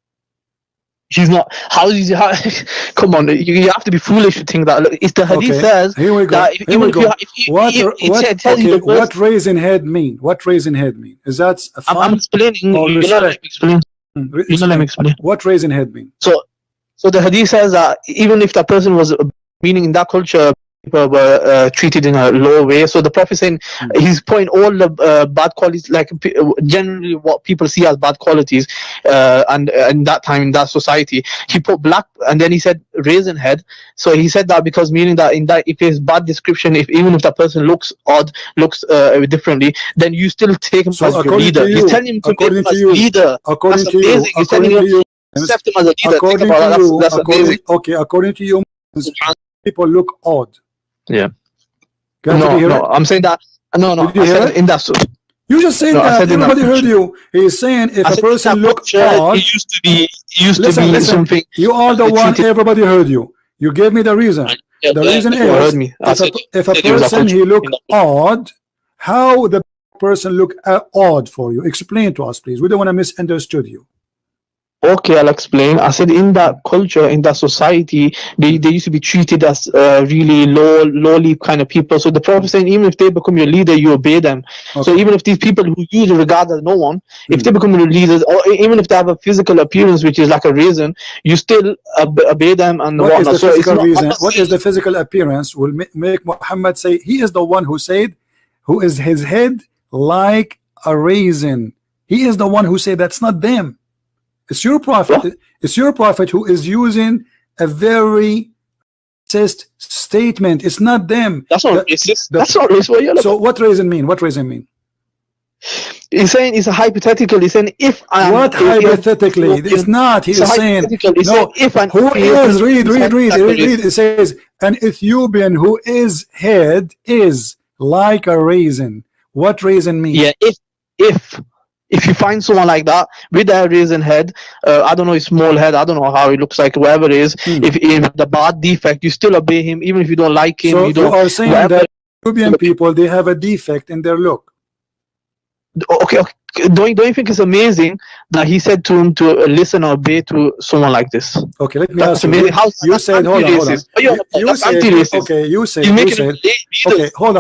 She's not. How is he? Come on, you have to be foolish to think that. Look, it's the hadith says. Here we go. What raisin head mean? What raisin head mean? Is that a fun? I'm explaining. Or respect? You know, let me explain. What raising head mean? So the hadith says that even if that person was, meaning in that culture, people were treated in a low way. So the Prophet saying he's pointing all the bad qualities, like generally what people see as bad qualities, and in that time in that society, he put black, and then he said raisin head. So he said that because meaning that in that if it's bad description, if even if that person looks odd, looks differently, then you still take him as your leader. You're telling him to make him as leader. According to you, accept him as a leader. According to you, that's amazing. Okay, according to you, people look odd. Yeah. No, I'm saying that. No, I said in that. You just said that. Everybody heard you. He's saying if a person look odd, it used to be something. You are the one. Everybody heard you. You gave me the reason. The reason is if a person he look odd, how the person look odd for you? Explain to us, please. We don't want to misunderstood you. Okay, I'll explain. I said in that culture, in that society, they used to be treated as really lowly kind of people. So the Prophet saying, even if they become your leader, you obey them. Okay. So even if these people who you regard as no one, if they become your leaders, or even if they have a physical appearance which is like a raisin, you still obey them. And what is the physical reason? What is the physical appearance will make Muhammad say he is the one who said, who is his head like a raisin? He is the one who said that's not them. It's your prophet. What? It's your prophet who is using a very racist statement. It's not them. That's not racist. That's not racist. So what raisin mean? What raisin mean? He's saying it's a hypothetical. He's saying if I am. What hypothetically? It's not. He is saying no. If an who is read. It says an Ethiopian who is head is like a raisin. What raisin mean? Yeah. If you find someone like that with a raisin head, I don't know, a small head, I don't know how it looks like, whatever it is, if the bad defect, you still obey him, even if you don't like him. So you don't, are saying that Ethiopian people, they have a defect in their look. Okay. Don't you think it's amazing that he said to him to listen or obey to someone like this? Okay, let me ask you. You said, hold on. You said, okay, you said, okay, hold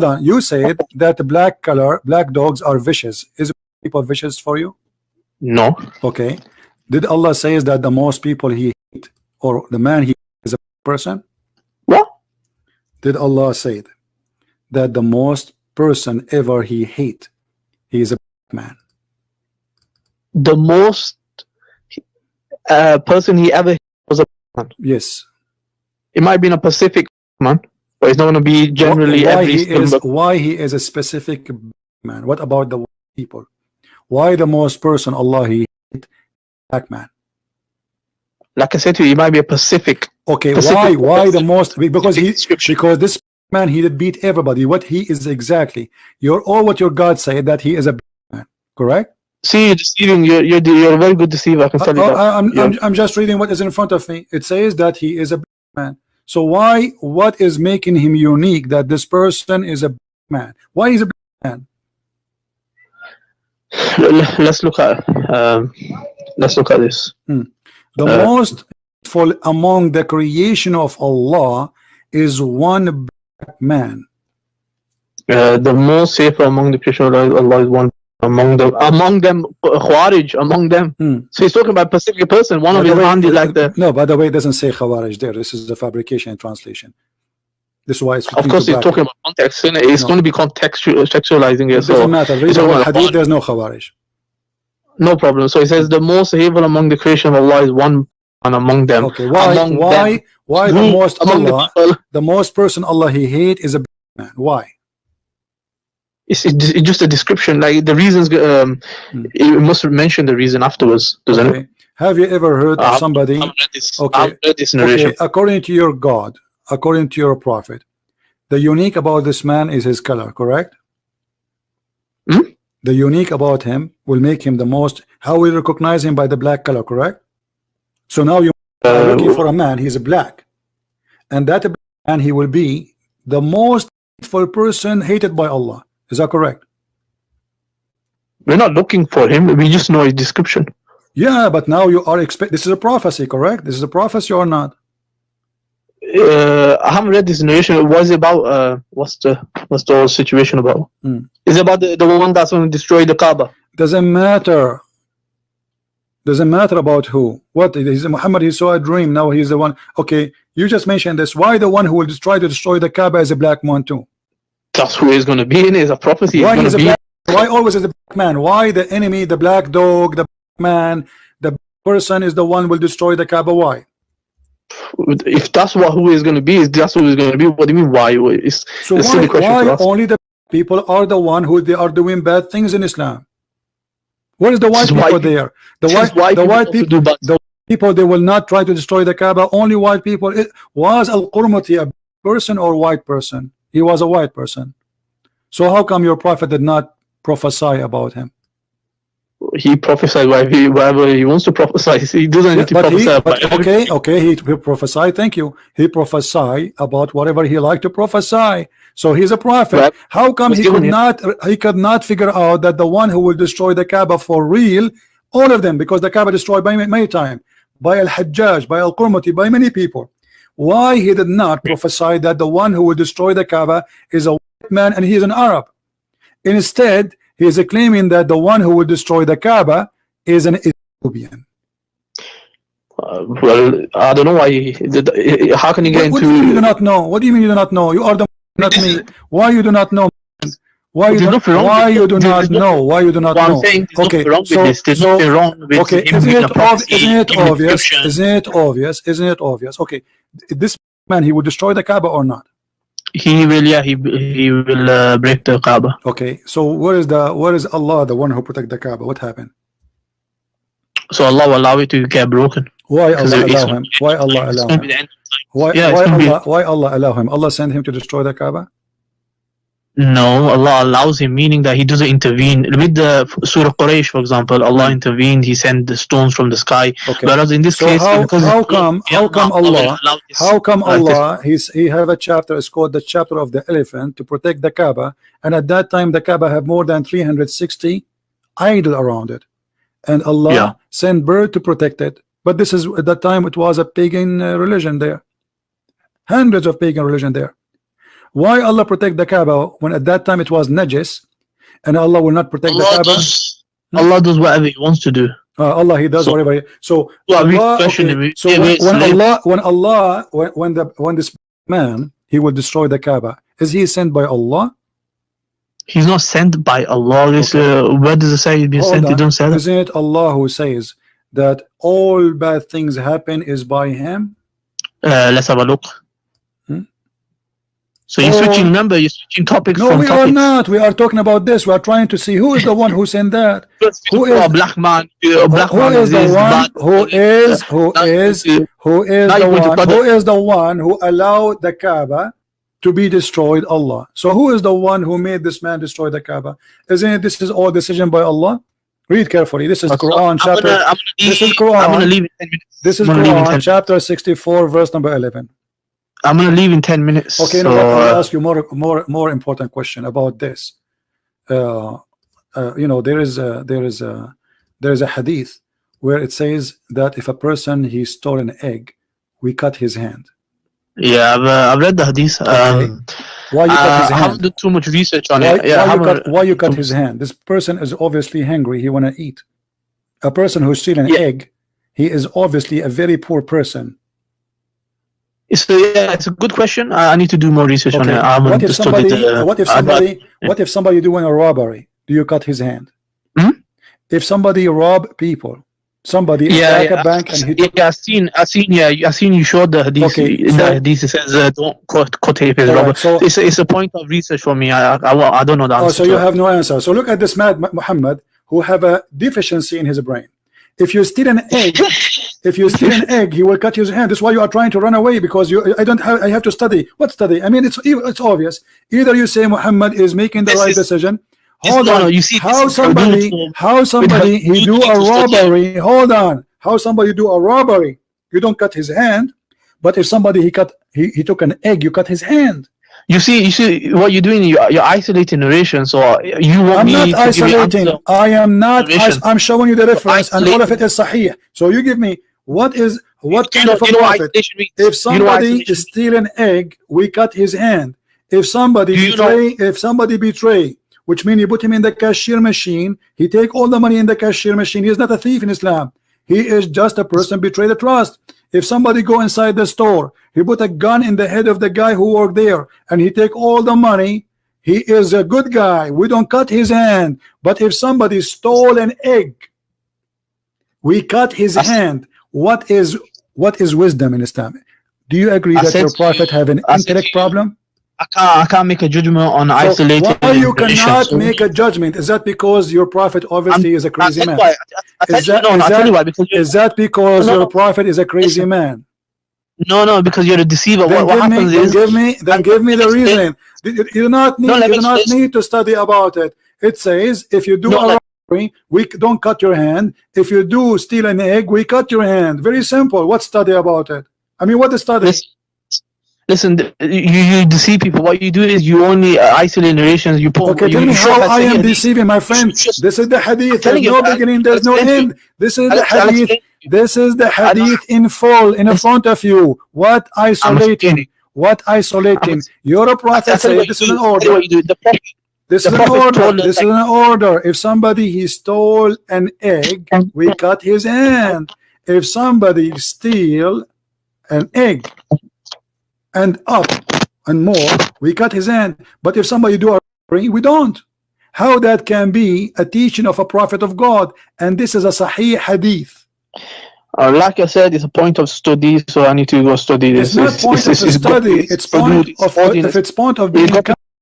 on. You said that black dogs are vicious. Is people vicious for you? No. Okay. Did Allah say that the most people he hate, or the man he is a person? What? Did Allah say that the most person ever he hate, he is a man? The most person he ever was a man. Yes. It might be in a Pacific man, but it's not going to be generally why he is a specific man. What about the people? Why the most person Allah he hate black man? Like I said to you, it might be a Pacific. Okay, why the most? Because this man, he did beat everybody. What he is exactly? What your God said that he is a man, correct? See, you're deceiving. You're a very good deceiver. I can tell you that. I'm just reading what is in front of me. It says that he is a man. So what is making him unique that this person is a man? Why is a man? Let's look at this. The most full among the creation of Allah is one man. The most safer among the creation of Allah is one among them Khawarij, among them. So he's talking about a specific person. One of his hand is like the. No, by the way, it doesn't say Khawarij there. This is the fabrication and translation. This is why it's. Of course, he's talking about context. It's going to be contextualizing it. It doesn't matter. Read the hadith. There's no Khawarij. No problem. So he says the most evil among the creation of Allah is one and among them. Okay. Why the most Allah, the most person Allah he hate is a man? Why? It's just a description. Like the reasons, it must mention the reason afterwards, doesn't it? Have you ever heard of somebody? I've read this narration. Okay. According to your God, according to your prophet, the unique about this man is his color, correct? The unique about him will make him the most. How we recognize him? By the black color, correct? So now you are looking for a man. He's a black, and that man he will be the most hateful person hated by Allah. Is that correct? We're not looking for him. We just know his description. Yeah, but now you are this is a prophecy, correct? This is a prophecy or not? I haven't read this narration. What is it about? What's the whole situation about? Is it about the one that's going to destroy the Kaaba? Doesn't matter. Doesn't matter about who. What is Muhammad? He saw a dream. Now he's the one. Okay, you just mentioned this. Why the one who will try to destroy the Kaaba is a black man too? That's who he's going to be in. Is a prophecy. Why is a black? Why always is a black man? Why the enemy, the black dog, the black man, the person is the one who will destroy the Kaaba? Why? If that's what who is going to be, is that's who is going to be. What do you mean? Why? So why only the people are the one who they are doing bad things in Islam? Where is the white people there? The white people, the people, they will not try to destroy the Kaaba. Only white people. Was Al-Qurmuti a person or white person? He was a white person. So how come your prophet did not prophesy about him? He prophesied whatever he wants to prophesy. He doesn't need to prophesy. Okay, he prophesied. Thank you. He prophesied about whatever he liked to prophesy. So he's a prophet. Right. How come he could not figure out that the one who will destroy the Kaaba for real, all of them, because the Kaaba destroyed by many times, by Al-Hajjaj, by Al-Qurmuti, by many people. Why he did not prophesy that the one who will destroy the Kaaba is a white man and he is an Arab? Instead, he is claiming that the one who will destroy the Kaaba is an Ethiopian. Well, I don't know why. How can you get into? What do you mean you do not know? What do you mean you do not know? You are the not me. Why you do not know? Why you do not know? Why you do not know? Okay, okay. Isn't it obvious? Isn't it obvious? Okay, this man, he will destroy the Kaaba or not? He will, yeah. He will break the Kaaba. Okay, so where is Allah, the one who protect the Kaaba? What happened? So Allah will allow it to get broken. Why Allah allow him? Why Allah allow him? Why Allah allow him? Allah sent him to destroy the Kaaba? No, Allah allows him, meaning that He doesn't intervene. With the Surah Quraysh, for example, Allah intervened. He sent the stones from the sky. Okay. Whereas in this case, how come Allah? He have a chapter. It's called the chapter of the elephant to protect the Kaaba. And at that time, the Kaaba have more than 360 idol around it, and Allah sent bird to protect it. But this is at that time it was a pagan religion there. Hundreds of pagan religion there. Why Allah protect the Kaaba when at that time it was najis, and Allah will not protect the Kaaba? Allah does whatever He wants to do. Allah, He does whatever. So when this man, he will destroy the Kaaba, is he sent by Allah? He's not sent by Allah. Where does it say he's been sent? He don't say that. Isn't it Allah who says that all bad things happen is by Him? Let's have a look. So you're switching, remember, you're switching topics. No, we are not. We are talking about this. We are trying to see who is the one who sent that. Who is a black man? Who is the one who allowed the Kaaba to be destroyed? Allah. So who is the one who made this man destroy the Kaaba? Isn't it this is all decision by Allah? Read carefully. This is Quran chapter. This is Quran. I'm gonna leave in 10 minutes. This is Quran chapter 64, verse number 11. I'm gonna leave in 10 minutes. Okay, so, I'll ask you more important question about this. You know, there is a hadith where it says that if a person he stole an egg, we cut his hand. Yeah, I've read the hadith. Okay. Why you cut his hand? I haven't done too much research on it. Yeah, why you cut his hand? This person is obviously hungry. He wanna eat. A person who steals an egg, he is obviously a very poor person. So yeah, it's a good question. I need to do more research on it. What if somebody doing a robbery? Do you cut his hand? If somebody rob people, somebody attack a bank and he I've seen you showed the hadith. Okay, the hadith says don't cut his robber. Right, so it's a point of research for me. I don't know the answer. So you have no answer. So look at this man Muhammad who have a deficiency in his brain. If you steal an egg, he will cut his hand. That's why you are trying to run away, because I have to study. What study? I mean, it's obvious. Either you say Muhammad is making the right decision. Hold on. You see, how somebody he do a robbery? Hold on. How somebody do a robbery? You don't cut his hand, but if somebody he took an egg, you cut his hand. You see what you're doing. You're isolating narration. So you want I'm me not to isolating. Give I am not. I'm showing you the reference, and all of it is sahih. So you give me what kind of a prophet? If somebody steal an egg, we cut his hand. If somebody betray, which means you put him in the cashier machine, he take all the money in the cashier machine. He's not a thief in Islam. He is just a person betray the trust. If somebody go inside the store, he put a gun in the head of the guy who worked there, and he take all the money, he is a good guy. We don't cut his hand. But if somebody stole an egg, we cut his hand. What is wisdom in Islam? Do you agree that your prophet have an intellect problem? I can't make a judgment on isolated. Why you cannot make a judgment? Is that because your prophet obviously is a crazy man? Is that because your prophet is a crazy man? No, because you're a deceiver. What happens is give me the reason. You do not need to study about it. It says if you do a robbery, we don't cut your hand. If you do steal an egg, we cut your hand. Very simple. What study about it? I mean, what is study? Listen, you deceive people. What you do is you only isolate narrations. You put. Okay, tell me how I am deceiving, my friend. This is the hadith. There's no beginning. There's no end. This is the hadith. This is the hadith in full in front of you. What isolating? What isolating? Your prophet said this is an order. This is an order. This is an order. If somebody he stole an egg, we cut his hand. If somebody steal an egg and up and more, we cut his hand. But if somebody do a robbery, we don't. How that can be a teaching of a prophet of God? And this is a sahih hadith. Like I said, it's a point of study, so I need to go study this. It's not point of study. It's point of if it's point of being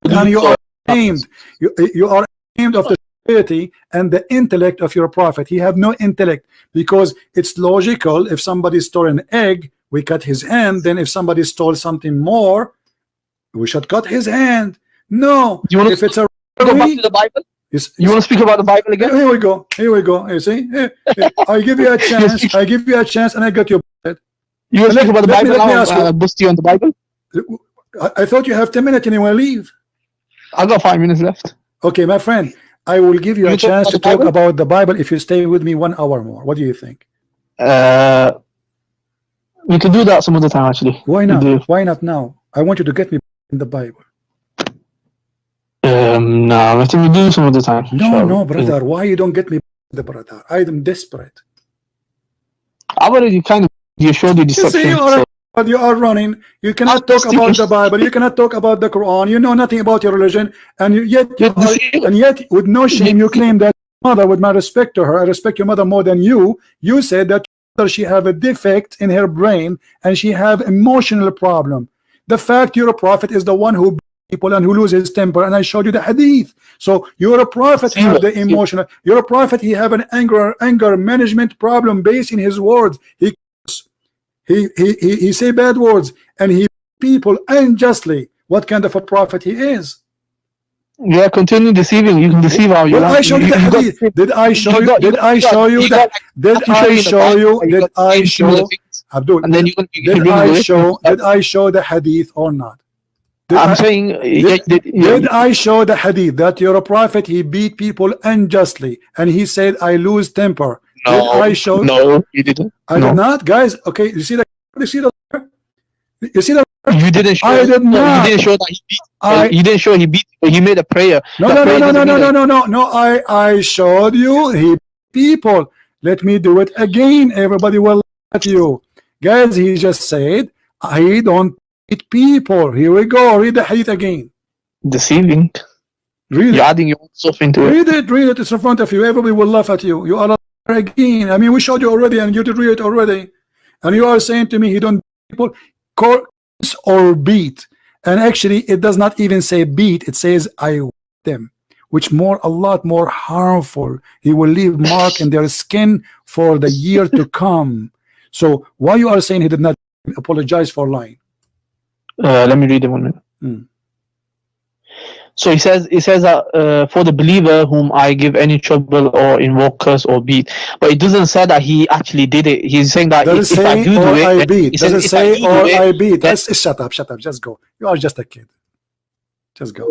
and you are ashamed. You are ashamed of the stupidity and the intellect of your prophet. He have no intellect, because it's logical. If somebody stole an egg, we cut his hand. Then if somebody stole something more, we should cut his hand. No, if it's a go back to the Bible. You want to speak about the Bible again? Here we go. Here we go. You see, I give you a chance. I give you a chance, and I got your butt. You want to speak about the Bible now? I'll bust you on the Bible. I thought you have 10 minutes and you want to leave. I've got 5 minutes left. Okay, my friend. I will give you a chance to talk about the Bible if you stay with me 1 hour more. What do you think? We could do that some other time, actually. Why not? Why not now? I want you to get me in the Bible. No, I think we do some other time. No, brother. Why you don't get me the brother? I am desperate. I already kind of showed you deception. You are running. You cannot talk about the Bible. You cannot talk about the Quran. You know nothing about your religion, and yet with no shame you claim that mother, with my respect to her, I respect your mother more than you. You said that she have a defect in her brain and she have emotional problem. The fact you're a prophet is the one who people and who loses his temper, and I showed you the hadith. So you're a prophet, have the emotional. You're a prophet. He have an anger management problem based in his words. He say bad words and he people unjustly. What kind of a prophet he is? Yeah, continue deceiving. You can deceive how you want. I showed you the hadith. Did I show you? Did I show you that? Did I show you? Did I show? Abdul. And then you did I show? Did I show the hadith or not? I'm saying, did I show the hadith that you're a prophet? He beat people unjustly, and he said, "I lose temper." No, did I show? No, you didn't. I did not, guys. Okay, you see that? You see the? You see the? You didn't show. I did not. You didn't show that he beat. You didn't show he beat. He made a prayer. No. I showed you he people. Let me do it again. Everybody will laugh at you, guys. He just said, "I don't beat people." Here we go. Read the hadith again. Deceiving. Read You're adding your own stuff into it. Read it. It's in front of you. Everybody will laugh at you. You are again. I mean, we showed you already, and you did read it already. And you are saying to me, he don't beat people, coarse or beat. And actually, it does not even say beat. It says I whip them, which a lot more harmful. He will leave mark in their skin for the year to come. So why you are saying he did not apologize for lying? Let me read it 1 minute. So it says that for the believer whom I give any trouble or invoke curse or beat, but it doesn't say that he actually did it. He's saying that if I do it, I beat. Does it say or I beat? Shut up. Just go. You are just a kid. Just go.